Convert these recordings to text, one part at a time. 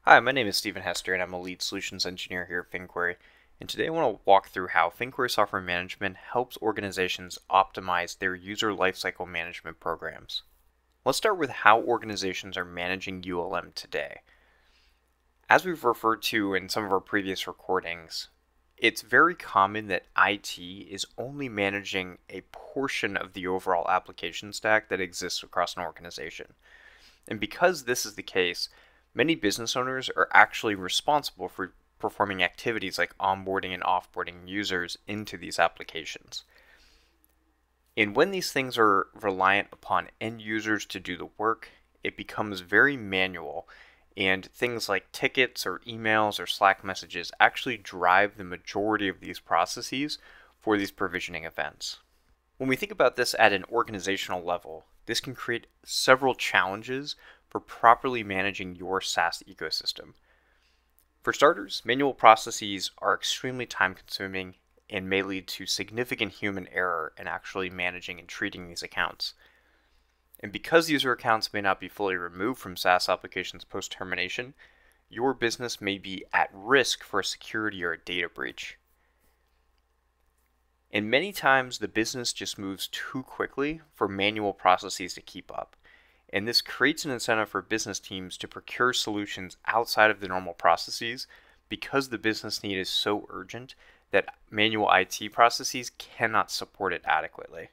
Hi, my name is Stephen Hester and I'm a lead solutions engineer here at FinQuery. And today I want to walk through how FinQuery Software Management helps organizations optimize their user lifecycle management programs. Let's start with how organizations are managing ULM today. As we've referred to in some of our previous recordings, it's very common that IT is only managing a portion of the overall application stack that exists across an organization. And because this is the case, many business owners are actually responsible for performing activities like onboarding and offboarding users into these applications. And when these things are reliant upon end users to do the work, it becomes very manual, and things like tickets or emails or Slack messages actually drive the majority of these processes for these provisioning events. When we think about this at an organizational level, this can create several challenges for properly managing your SaaS ecosystem. For starters, manual processes are extremely time-consuming and may lead to significant human error in actually managing and treating these accounts. And because user accounts may not be fully removed from SaaS applications post-termination, your business may be at risk for a security or a data breach. And many times the business just moves too quickly for manual processes to keep up. And this creates an incentive for business teams to procure solutions outside of the normal processes because the business need is so urgent that manual IT processes cannot support it adequately.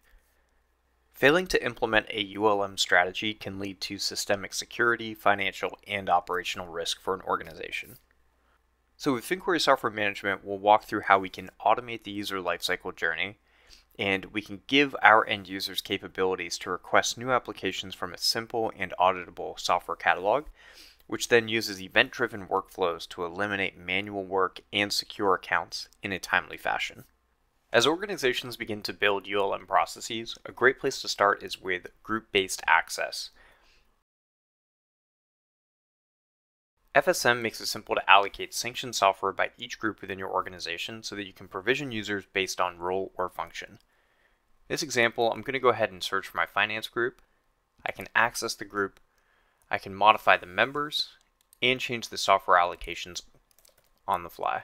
Failing to implement a ULM strategy can lead to systemic security, financial, and operational risk for an organization. So with FinQuery Software Management, we'll walk through how we can automate the user lifecycle journey, and we can give our end users capabilities to request new applications from a simple and auditable software catalog, which then uses event-driven workflows to eliminate manual work and secure accounts in a timely fashion. As organizations begin to build ULM processes, a great place to start is with group-based access. FSM makes it simple to allocate sanctioned software by each group within your organization so that you can provision users based on role or function. In this example, I'm going to go ahead and search for my finance group. I can access the group, I can modify the members, and change the software allocations on the fly.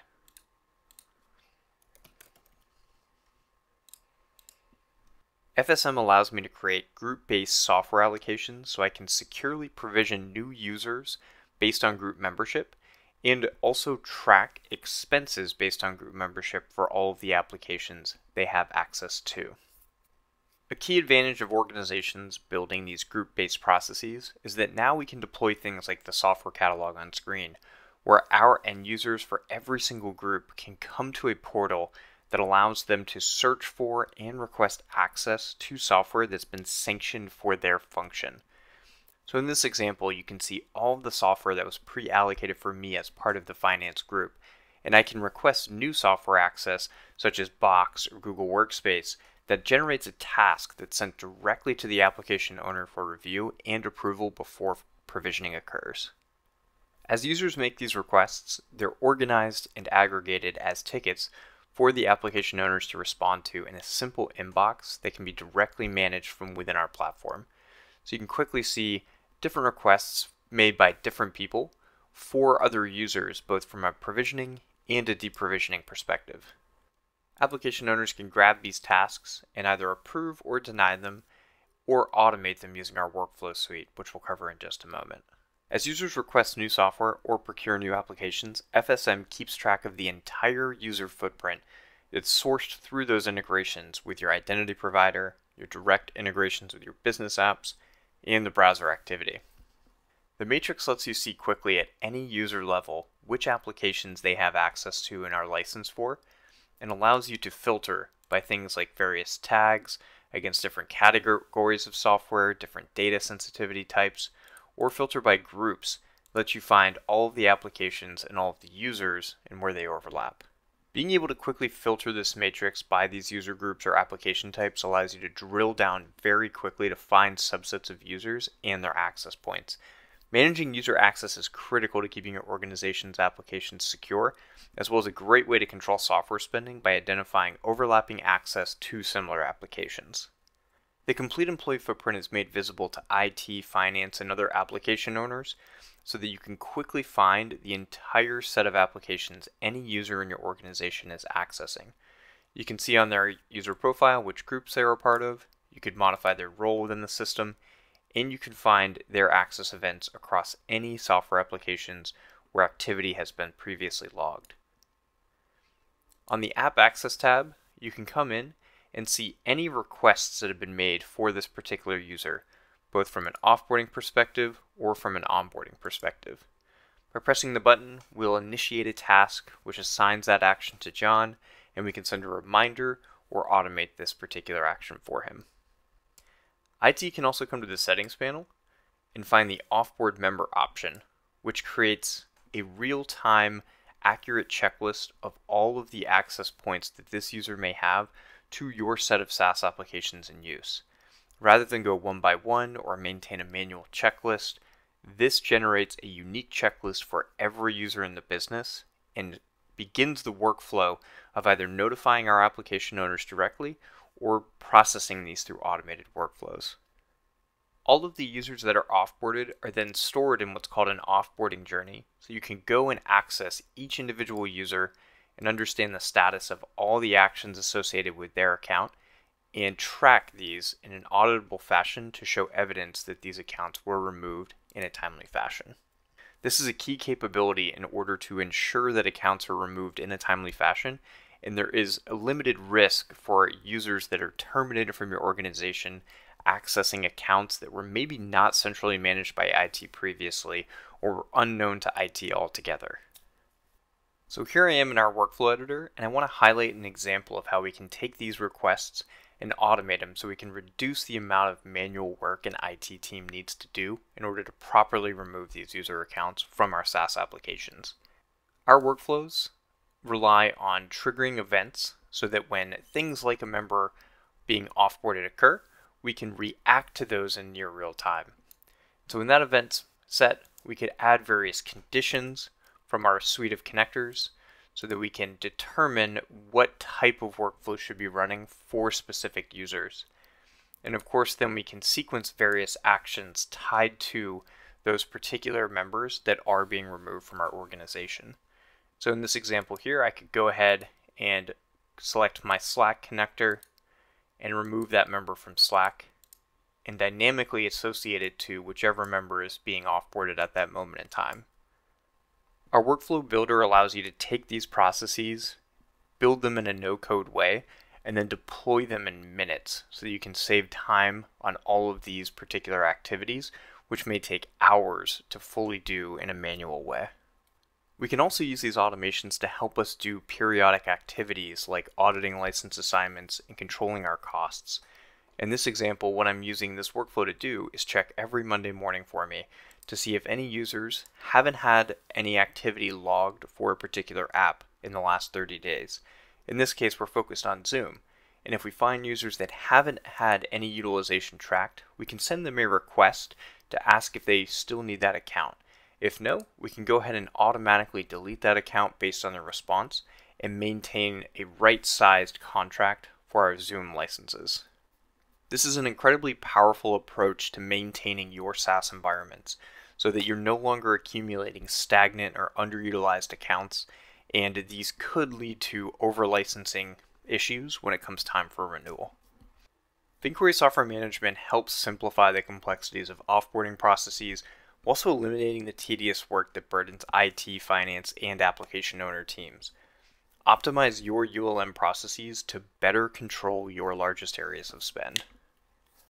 FSM allows me to create group-based software allocations so I can securely provision new users based on group membership, and also track expenses based on group membership for all of the applications they have access to. A key advantage of organizations building these group-based processes is that now we can deploy things like the software catalog on screen, where our end users for every single group can come to a portal that allows them to search for and request access to software that's been sanctioned for their function. So in this example, you can see all of the software that was pre-allocated for me as part of the finance group, and I can request new software access such as Box or Google Workspace that generates a task that's sent directly to the application owner for review and approval before provisioning occurs. As users make these requests, they're organized and aggregated as tickets for the application owners to respond to in a simple inbox that can be directly managed from within our platform. So you can quickly see different requests made by different people for other users, both from a provisioning and a deprovisioning perspective. Application owners can grab these tasks and either approve or deny them, or automate them using our workflow suite, which we'll cover in just a moment. As users request new software or procure new applications, FSM keeps track of the entire user footprint that's sourced through those integrations with your identity provider, your direct integrations with your business apps, and the browser activity. The matrix lets you see quickly at any user level which applications they have access to and are licensed for, and allows you to filter by things like various tags against different categories of software, different data sensitivity types, or filter by groups that let you find all of the applications and all of the users and where they overlap. Being able to quickly filter this matrix by these user groups or application types allows you to drill down very quickly to find subsets of users and their access points. Managing user access is critical to keeping your organization's applications secure, as well as a great way to control software spending by identifying overlapping access to similar applications. The complete employee footprint is made visible to IT, finance, and other application owners so that you can quickly find the entire set of applications any user in your organization is accessing. You can see on their user profile which groups they are a part of, you could modify their role within the system, and you can find their access events across any software applications where activity has been previously logged. On the App Access tab, you can come in and see any requests that have been made for this particular user, both from an offboarding perspective or from an onboarding perspective. By pressing the button, we'll initiate a task which assigns that action to John, and we can send a reminder or automate this particular action for him. IT can also come to the settings panel and find the offboard member option, which creates a real-time accurate checklist of all of the access points that this user may have to your set of SaaS applications in use. Rather than go one by one or maintain a manual checklist, this generates a unique checklist for every user in the business and begins the workflow of either notifying our application owners directly or processing these through automated workflows. All of the users that are offboarded are then stored in what's called an offboarding journey, so you can go and access each individual user and understand the status of all the actions associated with their account and track these in an auditable fashion to show evidence that these accounts were removed in a timely fashion. This is a key capability in order to ensure that accounts are removed in a timely fashion, and there is a limited risk for users that are terminated from your organization accessing accounts that were maybe not centrally managed by IT previously or were unknown to IT altogether. So here I am in our workflow editor, and I want to highlight an example of how we can take these requests and automate them so we can reduce the amount of manual work an IT team needs to do in order to properly remove these user accounts from our SaaS applications. Our workflows rely on triggering events so that when things like a member being offboarded occur, we can react to those in near real time. So when that event's set, we could add various conditions from our suite of connectors so that we can determine what type of workflow should be running for specific users. And of course, then we can sequence various actions tied to those particular members that are being removed from our organization. So in this example here, I could go ahead and select my Slack connector and remove that member from Slack and dynamically associate it to whichever member is being offboarded at that moment in time. Our workflow builder allows you to take these processes, build them in a no-code way, and then deploy them in minutes so that you can save time on all of these particular activities, which may take hours to fully do in a manual way. We can also use these automations to help us do periodic activities like auditing license assignments and controlling our costs. In this example, what I'm using this workflow to do is check every Monday morning for me to see if any users haven't had any activity logged for a particular app in the last 30 days. In this case, we're focused on Zoom. And if we find users that haven't had any utilization tracked, we can send them a request to ask if they still need that account. If no, we can go ahead and automatically delete that account based on the response and maintain a right-sized contract for our Zoom licenses. This is an incredibly powerful approach to maintaining your SaaS environments so that you're no longer accumulating stagnant or underutilized accounts, and these could lead to over-licensing issues when it comes time for renewal. BigQuery Software Management helps simplify the complexities of offboarding processes while also eliminating the tedious work that burdens IT, finance, and application owner teams. Optimize your ULM processes to better control your largest areas of spend.